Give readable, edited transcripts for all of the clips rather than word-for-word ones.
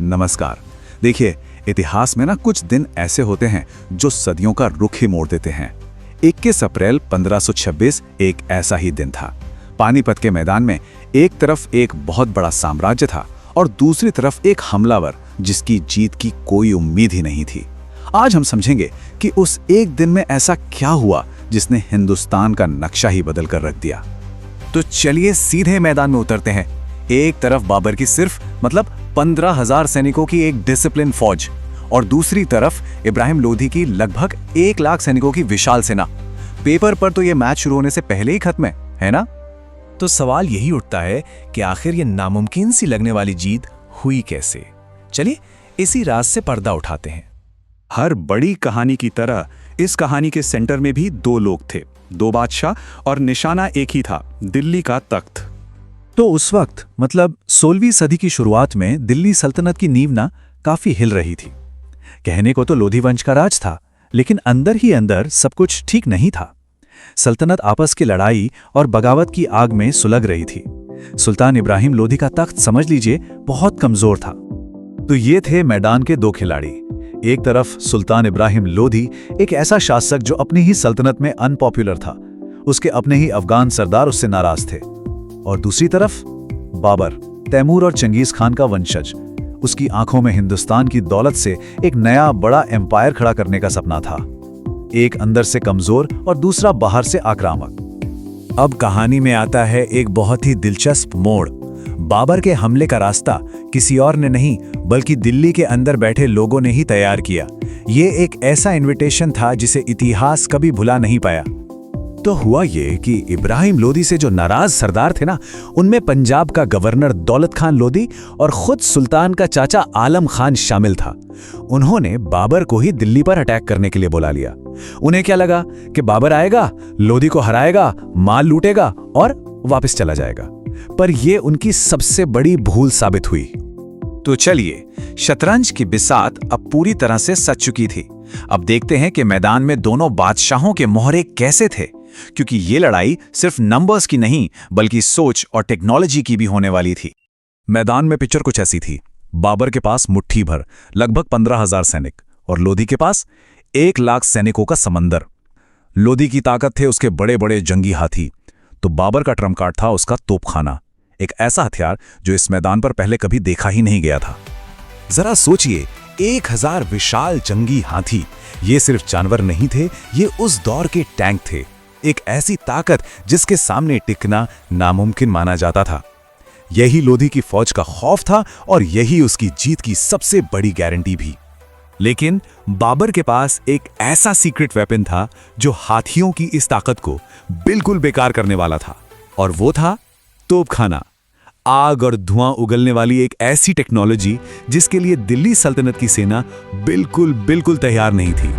नमस्कार। देखिए, इतिहास में ना कुछ दिन ऐसे होते हैं जो सदियों का रुख ही मोड़ देते हैं। 21 अप्रैल 1526 एक ऐसा ही दिन था। पानीपत के मैदान में एक तरफ एक बहुत बड़ा साम्राज्य था और दूसरी तरफ एक हमलावर जिसकी जीत की कोई उम्मीद ही नहीं थी। आज हम समझेंगे कि उस एक दिन में ऐसा क्या हुआ जिसने हिंदुस्तान का नक्शा ही बदल कर रख दिया। तो चलिए सीधे मैदान में उतरते हैं। एक तरफ बाबर की सिर्फ 15,000 सैनिकों की एक डिसिप्लिन फौज और दूसरी तरफ इब्राहिम लोधी की लगभग 1 लाख सैनिकों की विशाल सेना। पेपर पर तो ये मैच शुरू होने से पहले ही खत्म है ना? तो सवाल यही उठता है कि आखिर ये नामुमकिन सी लगने वाली जीत हुई कैसे? चलिए इसी राज से पर्दा उठाते हैं। हर बड़ी कहानी की तरह इस कहानी के सेंटर में भी 2 लोग थे, 2 बादशाह, और निशाना एक ही था, दिल्ली का तख्त। तो उस वक्त 16वीं सदी की शुरुआत में दिल्ली सल्तनत की नींव ना काफी हिल रही थी। कहने को तो लोधी वंश का राज था, लेकिन अंदर ही अंदर सब कुछ ठीक नहीं था। सल्तनत आपस की लड़ाई और बगावत की आग में सुलग रही थी। सुल्तान इब्राहिम लोधी का तख्त समझ लीजिए बहुत कमजोर था। तो ये थे मैदान के 2 खिलाड़ी। एक तरफ सुल्तान इब्राहिम लोधी, एक ऐसा शासक जो अपनी ही सल्तनत में अनपॉपुलर था, उसके अपने ही अफगान सरदार उससे नाराज थे। और दूसरी तरफ बाबर, तैमूर और चंगेज खान का वंशज। उसकी आंखों में हिंदुस्तान की दौलत से एक नया बड़ा एम्पायर खड़ा करने का सपना था। एक अंदर से कमजोर और दूसरा बाहर से आक्रामक। अब कहानी में आता है एक बहुत ही दिलचस्प मोड़। बाबर के हमले का रास्ता किसी और ने नहीं बल्कि दिल्ली के अंदर बैठे लोगों ने ही तैयार किया। ये एक ऐसा इन्विटेशन था जिसे इतिहास कभी भुला नहीं पाया। तो हुआ ये कि इब्राहिम लोधी से जो नाराज सरदार थे ना, उनमें पंजाब का गवर्नर दौलत खान लोधी और खुद सुल्तान का चाचा आलम खान शामिल था। उन्होंने बाबर को ही दिल्ली पर अटैक करने के लिए बुला लिया। उन्हें क्या लगा कि बाबर आएगा, लोधी को हराएगा, माल लूटेगा और वापस चला जाएगा। पर यह उनकी सबसे बड़ी भूल साबित हुई। तो चलिए, शतरंज की बिसात अब पूरी तरह से सज चुकी थी। अब देखते हैं कि मैदान में दोनों बादशाहों के मोहरे कैसे थे, क्योंकि ये लड़ाई सिर्फ नंबर्स की नहीं बल्कि सोच और टेक्नोलॉजी की भी होने वाली थी। मैदान में पिक्चर कुछ ऐसी थी। बाबर के पास मुट्ठी भर लगभग 15,000 सैनिक और लोधी के पास 1 लाख सैनिकों का समंदर। लोधी की ताकत थे उसके बड़े बड़े जंगी हाथी, तो बाबर का ट्रम्प कार्ड था उसका तोपखाना, एक ऐसा हथियार जो इस मैदान पर पहले कभी देखा ही नहीं गया था। जरा सोचिए, 1000 विशाल जंगी हाथी। ये सिर्फ जानवर नहीं थे, ये उस दौर के टैंक थे। एक ऐसी ताकत जिसके सामने टिकना नामुमकिन माना जाता था। यही लोधी की फौज का खौफ था और यही उसकी जीत की सबसे बड़ी गारंटी भी। लेकिन बाबर के पास एक ऐसा सीक्रेट वेपन था जो हाथियों की इस ताकत को बिल्कुल बेकार करने वाला था, और वो था तोपखाना। आग और धुआं उगलने वाली एक ऐसी टेक्नोलॉजी जिसके लिए दिल्ली सल्तनत की सेना बिल्कुल तैयार नहीं थी।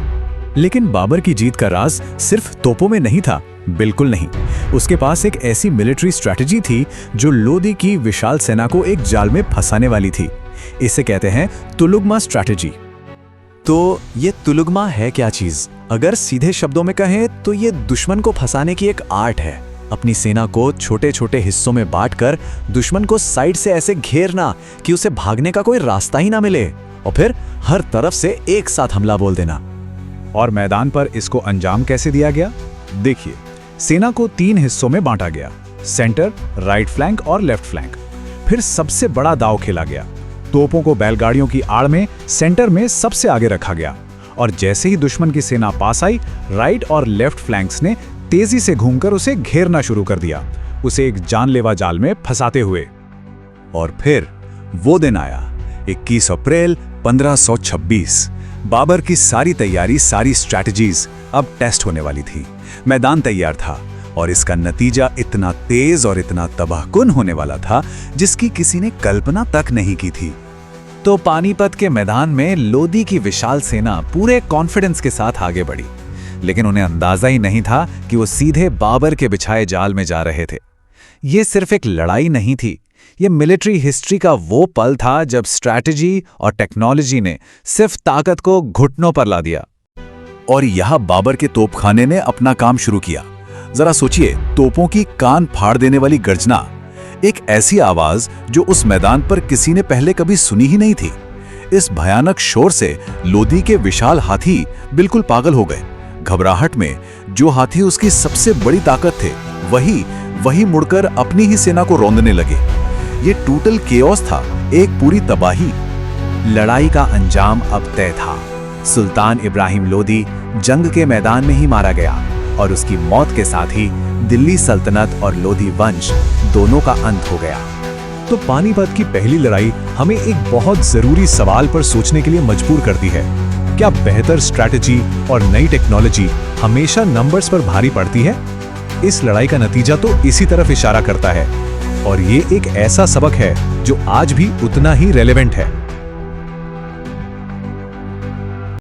लेकिन बाबर की जीत का राज सिर्फ तोपों में नहीं था, बिल्कुल नहीं। उसके पास एक ऐसी मिलिट्री स्ट्रैटेजी थी जो लोधी की विशाल सेना को एक जाल में फंसाने वाली थी। इसे कहते हैं तुलुगमा स्ट्रैटेजी। तो ये तुलुगमा है क्या चीज? अगर सीधे शब्दों में कहें तो ये दुश्मन को फंसाने की एक आर्ट है। अपनी सेना को छोटे छोटे हिस्सों में बांटकर दुश्मन को साइड से ऐसे घेरना कि उसे भागने का कोई रास्ता ही ना मिले, और फिर हर तरफ से एक साथ हमला बोल देना। और मैदान पर इसको अंजाम कैसे दिया गया? देखिए, सेना को 3 हिस्सों में बांटा गया, सेंटर, राइट फ्लैंक और लेफ्ट फ्लैंक। फिर सबसे बड़ा दांव खेला गया। तोपों को बैलगाड़ियों की आड़ में सेंटर में सबसे आगे रखा गया, और जैसे ही दुश्मन की सेना पास आई, राइट और लेफ्ट फ्लैंक्स ने तेजी से घूमकर उसे घेरना शुरू कर दिया, उसे एक जानलेवा जाल में फंसाते हुए। और फिर वो दिन आया, 21 अप्रैल 1526। बाबर की सारी तैयारी, सारी स्ट्रैटेजीज अब टेस्ट होने वाली थी। मैदान तैयार था और इसका नतीजा इतना तेज और इतना तबाहकुन होने वाला था जिसकी किसी ने कल्पना तक नहीं की थी। तो पानीपत के मैदान में लोधी की विशाल सेना पूरे कॉन्फिडेंस के साथ आगे बढ़ी, लेकिन उन्हें अंदाजा ही नहीं था कि वो सीधे बाबर के बिछाए जाल में जा रहे थे। ये सिर्फ एक लड़ाई नहीं थी, ये मिलिट्री हिस्ट्री का वो पल था जब स्ट्रैटेजी और टेक्नोलॉजी ने सिर्फ ताकत को घुटनों पर ला दिया। और यह बाबर के तोपखाने ने अपना काम शुरू किया। जरा सोचिए, तोपों की कान फाड़ देने वाली गर्जना, एक ऐसी आवाज जो उस मैदान पर किसी ने पहले कभी सुनी ही नहीं थी। इस भयानक शोर से लोदी के विशाल हाथी बिल्कुल पागल हो गए। घबराहट में जो हाथी उसकी सबसे बड़ी ताकत थे, वही मुड़कर अपनी ही सेना को रौंदने लगे। ये टोटल केओस था, एक पूरी तबाही। लड़ाई का अंजाम अब तय था। सुल्तान इब्राहिम लोदी जंग के मैदान में ही मारा गया और उसकी मौत के साथ ही दिल्ली सल्तनत और लोधी वंश दोनों का अंत हो गया। तो पानीपत की पहली लड़ाई हमें एक बहुत जरूरी सवाल पर सोचने के लिए मजबूर करती है। क्या बेहतर स्ट्रैटेजी और नई टेक्नोलॉजी हमेशा नंबर्स पर भारी पड़ती है? इस लड़ाई का नतीजा तो इसी तरफ इशारा करता है और ये एक ऐसा सबक है जो आज भी उतना ही रेलेवेंट है।